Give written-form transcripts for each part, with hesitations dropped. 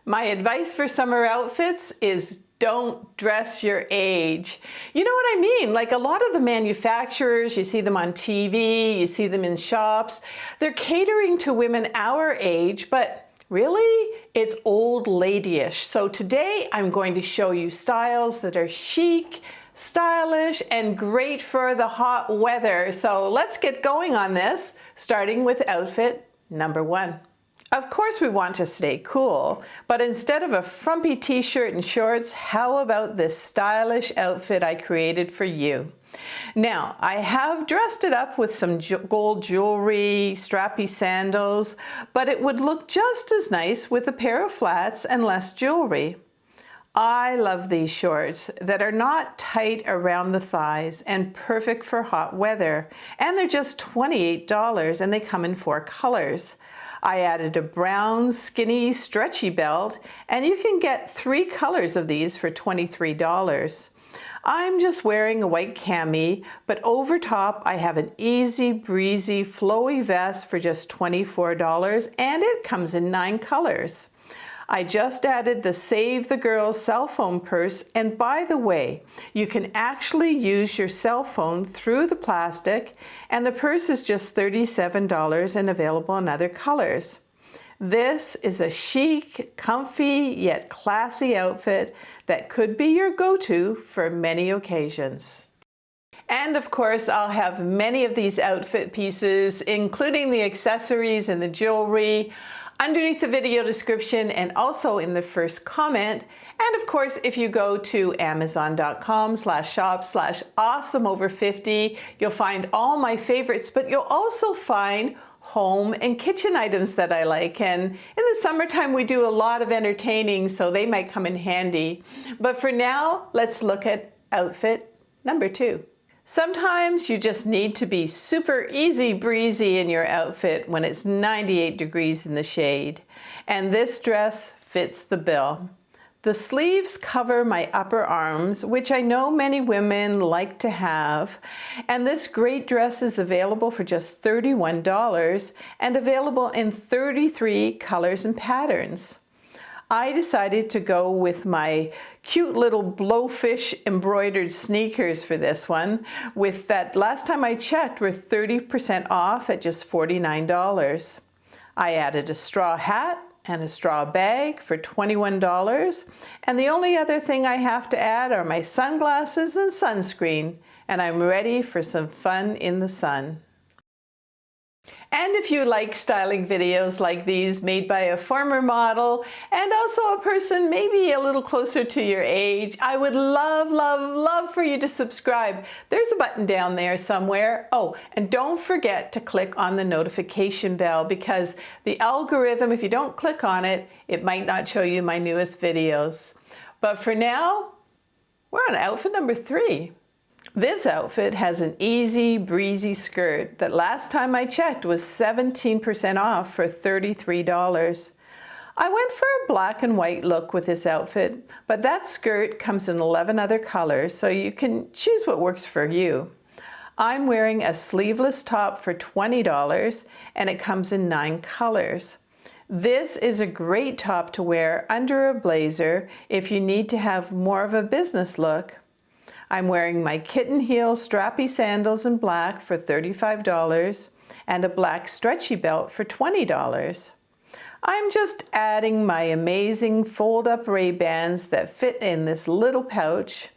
My advice for summer outfits is don't dress your age. You know what I mean? Like a lot of the manufacturers, you see them on TV, you see them in shops, they're catering to women our age, but really, it's old ladyish. So today I'm going to show you styles that are chic, stylish, and great for the hot weather. So let's get going on this, starting with outfit number 1. Of course we want to stay cool, but instead of a frumpy t-shirt and shorts, how about this stylish outfit I created for you? Now, I have dressed it up with some gold jewelry, strappy sandals, but it would look just as nice with a pair of flats and less jewelry. I love these shorts that are not tight around the thighs and perfect for hot weather. And they're just $28 and they come in 4 colors. I added a brown, skinny, stretchy belt, and you can get 3 colors of these for $23. I'm just wearing a white cami, but over top I have an easy breezy flowy vest for just $24 and it comes in 9 colors. I just added the Save the Girls cell phone purse, and by the way, you can actually use your cell phone through the plastic, and the purse is just $37 and available in other colors. This is a chic, comfy, yet classy outfit that could be your go-to for many occasions. And of course, I'll have many of these outfit pieces, including the accessories and the jewelry, underneath the video description and also in the first comment. And of course, if you go to amazon.com/shop/awesomeover50, you'll find all my favorites, but you'll also find home and kitchen items that I like. And in the summertime, we do a lot of entertaining, so they might come in handy. But for now, let's look at outfit number 2. Sometimes you just need to be super easy breezy in your outfit when it's 98 degrees in the shade. And this dress fits the bill. The sleeves cover my upper arms, which I know many women like to have. And this great dress is available for just $31 and available in 33 colors and patterns. I decided to go with my cute little blowfish embroidered sneakers for this one, with that last time I checked were 30% off at just $49. I added a straw hat and a straw bag for $21, and the only other thing I have to add are my sunglasses and sunscreen, and I'm ready for some fun in the sun. And if you like styling videos like these made by a former model and also a person maybe a little closer to your age, I would love, love, love for you to subscribe. There's a button down there somewhere. Oh, and don't forget to click on the notification bell, because the algorithm, if you don't click on it, it might not show you my newest videos. But for now, we're on outfit number 3. This outfit has an easy breezy skirt that last time I checked was 17% off for $33. I went for a black and white look with this outfit, but that skirt comes in 11 other colors, so you can choose what works for you. I'm wearing a sleeveless top for $20 and it comes in 9 colors. This is a great top to wear under a blazer if you need to have more of a business look. I'm wearing my kitten heel strappy sandals in black for $35 and a black stretchy belt for $20. I'm just adding my amazing fold-up Ray-Bans that fit in this little pouch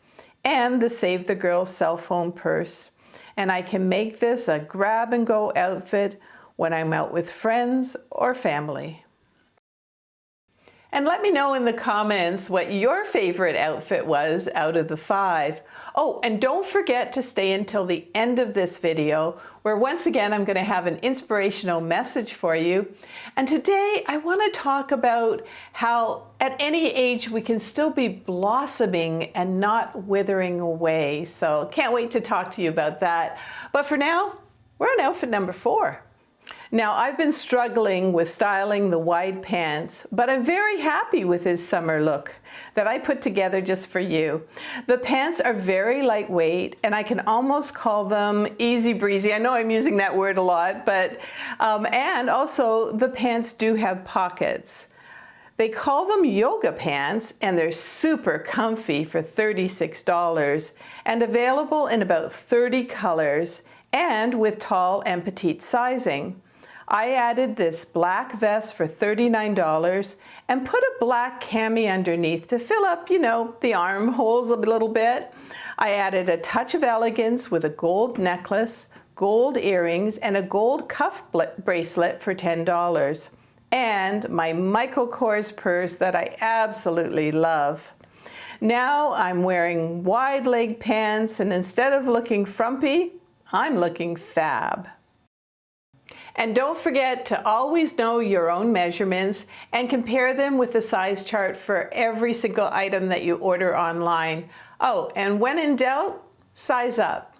and the Save the Girls cell phone purse. And I can make this a grab-and-go outfit when I'm out with friends or family. And let me know in the comments what your favorite outfit was out of the 5. Oh, and don't forget to stay until the end of this video, where once again I'm going to have an inspirational message for you. And today I want to talk about how at any age we can still be blossoming and not withering away. So can't wait to talk to you about that. But for now, we're on outfit number 4. Now, I've been struggling with styling the wide pants, but I'm very happy with this summer look that I put together just for you. The pants are very lightweight, and I can almost call them easy breezy. I know I'm using that word a lot, but and also the pants do have pockets. They call them yoga pants, and they're super comfy for $36 and available in about 30 colors and with tall and petite sizing. I added this black vest for $39 and put a black cami underneath to fill up, the armholes a little bit. I added a touch of elegance with a gold necklace, gold earrings, and a gold cuff bracelet for $10. And my Michael Kors purse that I absolutely love. Now I'm wearing wide leg pants, and instead of looking frumpy, I'm looking fab. And don't forget to always know your own measurements and compare them with the size chart for every single item that you order online. Oh, and when in doubt, size up.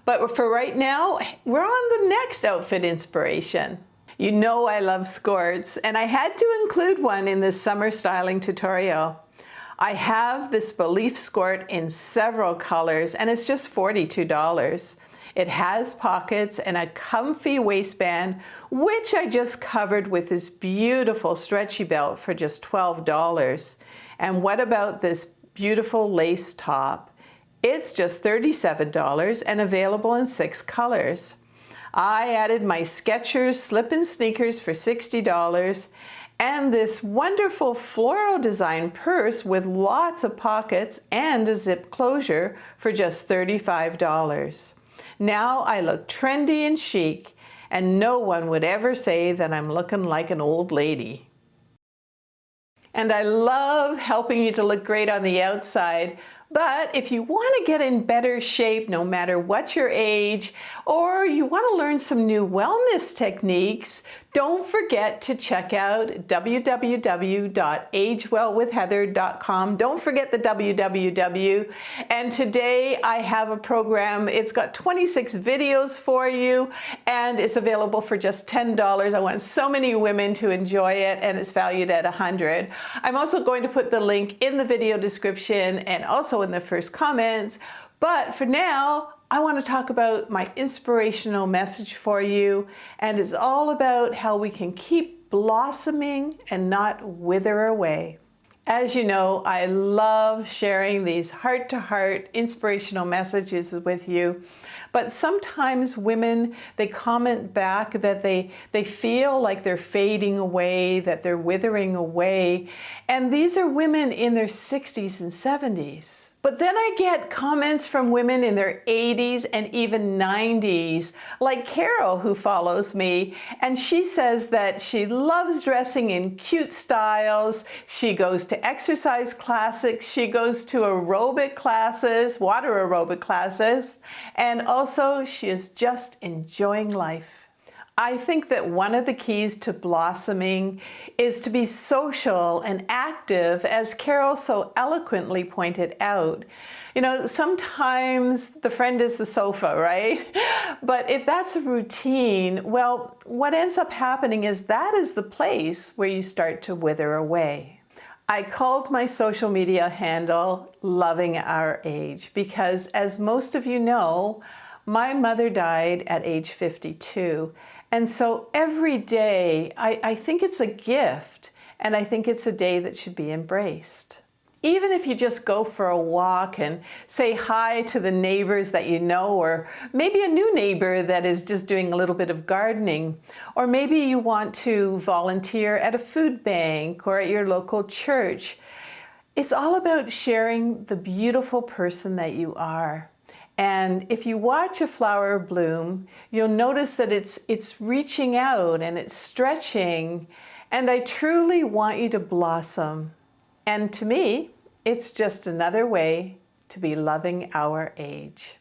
But for right now, we're on the next outfit inspiration. You know I love skirts, and I had to include one in this summer styling tutorial. I have this Belief skirt in several colors, and it's just $42. It has pockets and a comfy waistband, which I just covered with this beautiful stretchy belt for just $12. And what about this beautiful lace top? It's just $37 and available in 6 colors. I added my Skechers slip-in sneakers for $60 and this wonderful floral design purse with lots of pockets and a zip closure for just $35. Now I look trendy and chic, and no one would ever say that I'm looking like an old lady. And I love helping you to look great on the outside. But if you want to get in better shape no matter what your age, or you want to learn some new wellness techniques, don't forget to check out www.agewellwithheather.com. Don't forget the www. And today I have a program. It's got 26 videos for you, and it's available for just $10. I want so many women to enjoy it, and it's valued at $100. I'm also going to put the link in the video description and also in the first comments. But for now, I want to talk about my inspirational message for you, and it's all about how we can keep blossoming and not wither away. As you know, I love sharing these heart-to-heart inspirational messages with you, but sometimes women, they comment back that they feel like they're fading away, that they're withering away, and these are women in their 60s and 70s. But then I get comments from women in their 80s and even 90s, like Carol, who follows me, and she says that she loves dressing in cute styles. She goes to exercise classes, she goes to aerobic classes, water aerobic classes, and also she is just enjoying life. I think that one of the keys to blossoming is to be social and active, as Carol so eloquently pointed out. Sometimes the friend is the sofa, right? But if that's a routine, well, what ends up happening is that is the place where you start to wither away. I called my social media handle Loving Our Age because, as most of you know, my mother died at age 52. And so every day, I think it's a gift, and I think it's a day that should be embraced. Even if you just go for a walk and say hi to the neighbors that you know, or maybe a new neighbor that is just doing a little bit of gardening, or maybe you want to volunteer at a food bank or at your local church. It's all about sharing the beautiful person that you are. And if you watch a flower bloom, you'll notice that it's reaching out and it's stretching. And I truly want you to blossom. And to me, it's just another way to be loving our age.